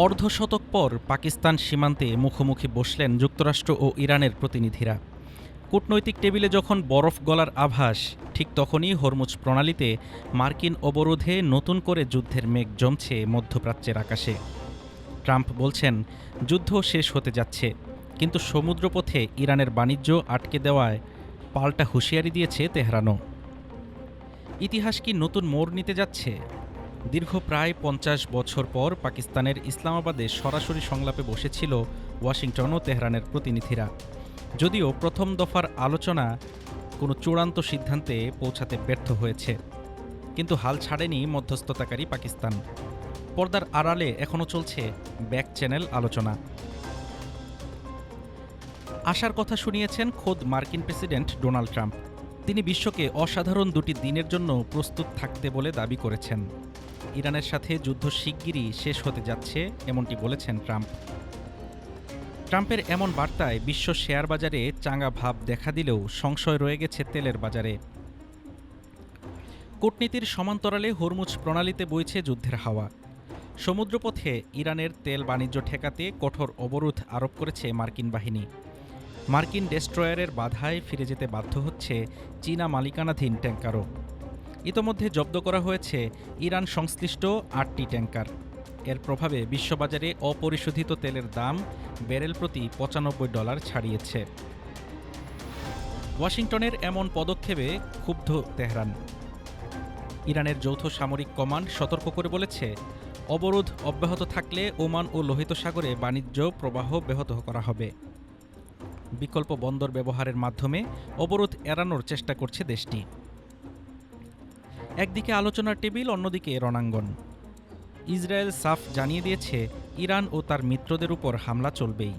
অর্ধশতক পর পাকিস্তান সীমান্তে মুখোমুখি বসলেন যুক্তরাষ্ট্র ও ইরানের প্রতিনিধিরা। কূটনৈতিক টেবিলে যখন বরফ গলার আভাস, ঠিক তখনই হরমুজ প্রণালীতে মার্কিন অবরোধে নতুন করে যুদ্ধের মেঘ জমছে মধ্যপ্রাচ্যের আকাশে। ট্রাম্প বলছেন যুদ্ধ শেষ হতে যাচ্ছে, কিন্তু সমুদ্রপথে ইরানের বাণিজ্য আটকে দেওয়ায় পাল্টা হুঁশিয়ারি দিয়েছে তেহরানও। ইতিহাস কি নতুন মোড় নিতে যাচ্ছে? দীর্ঘ প্রায় ৫০ বছর পর পাকিস্তানের ইসলামাবাদে সরাসরি সংলাপে বসেছিল ওয়াশিংটন ও তেহরানের প্রতিনিধিরা। যদিও প্রথম দফার আলোচনা কোনো চূড়ান্ত সিদ্ধান্তে পৌঁছাতে ব্যর্থ হয়েছে, কিন্তু হাল ছাড়েনি মধ্যস্থতাকারী পাকিস্তান। পর্দার আড়ালে এখনও চলছে ব্যাক চ্যানেল আলোচনা। আশার কথা শুনিয়েছেন খোদ মার্কিন প্রেসিডেন্ট ডোনাল্ড ট্রাম্প। তিনি বিশ্বকে অসাধারণ দুটি দিনের জন্য প্রস্তুত থাকতে বলে দাবি করেছেন। ইরানের সাথে যুদ্ধ শিগগিরই শেষ হতে যাচ্ছে, এমনটি বলেছেন ট্রাম্প। ট্রাম্পের এমন বার্তায় বিশ্ব শেয়ার বাজারে চাঙা ভাব দেখা দিলেও সংশয় রয়ে গেছে তেলের বাজারে। কূটনীতির সমান্তরালে হরমুজ প্রণালীতে বইছে যুদ্ধের হাওয়া। সমুদ্রপথে ইরানের তেল বাণিজ্য ঠেকাতে কঠোর অবরোধ আরোপ করেছে মার্কিন বাহিনী। মার্কিন ডেস্ট্রয়ারের বাধায় ফিরে যেতে বাধ্য হচ্ছে চীনা মালিকানাধীন ট্যাঙ্কারও। ইতোমধ্যে জব্দ করা হয়েছে ইরান সংশ্লিষ্ট ৮টি ট্যাঙ্কার। এর প্রভাবে বিশ্ববাজারে অপরিশোধিত তেলের দাম ব্যারেল প্রতি $৯৫ ছাড়িয়েছে। ওয়াশিংটনের এমন পদক্ষেপে ক্ষুব্ধ তেহরান। ইরানের যৌথ সামরিক কমান্ড সতর্ক করে বলেছে, অবরোধ অব্যাহত থাকলে ওমান ও লোহিত সাগরে বাণিজ্য প্রবাহ ব্যাহত করা হবে। বিকল্প বন্দর ব্যবহারের মাধ্যমে অবরোধ এড়ানোর চেষ্টা করছে দেশটি। একদিকে আলোচনার টেবিল, অন্যদিকে রণাঙ্গন। ইসরায়েল সাফ জানিয়ে দিয়েছে ইরান ও তার মিত্রদের উপর হামলা চলবেই।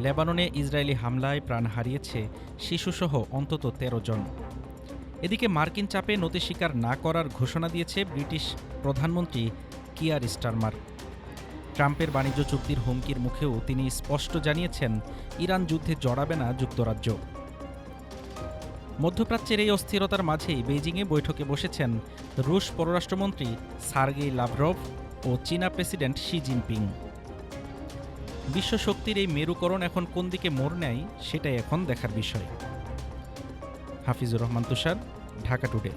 লেবাননে ইসরায়েলি হামলায় প্রাণ হারিয়েছে শিশুসহ অন্তত ১৩ জন। এদিকে মার্কিন চাপে নতি স্বীকার না করার ঘোষণা দিয়েছে ব্রিটিশ প্রধানমন্ত্রী কিয়ার স্টারমার। ট্রাম্পের বাণিজ্য চুক্তির হুমকির মুখেও তিনি স্পষ্ট জানিয়েছেন ইরান যুদ্ধে জড়াবে না যুক্তরাজ্য। মধ্যপ্রাচ্যের এই অস্থিরতার মাঝেই বেইজিংয়ে বৈঠকে বসেছেন রুশ পররাষ্ট্রমন্ত্রী সার্গেই লাভরভ ও চীনা প্রেসিডেন্ট শি জিনপিং। বিশ্ব শক্তির এই মেরুকরণ এখন কোন দিকে মোড় নেয়, সেটাই এখন দেখার বিষয়। হাফিজুর রহমান তুষার, ঢাকা টুডে।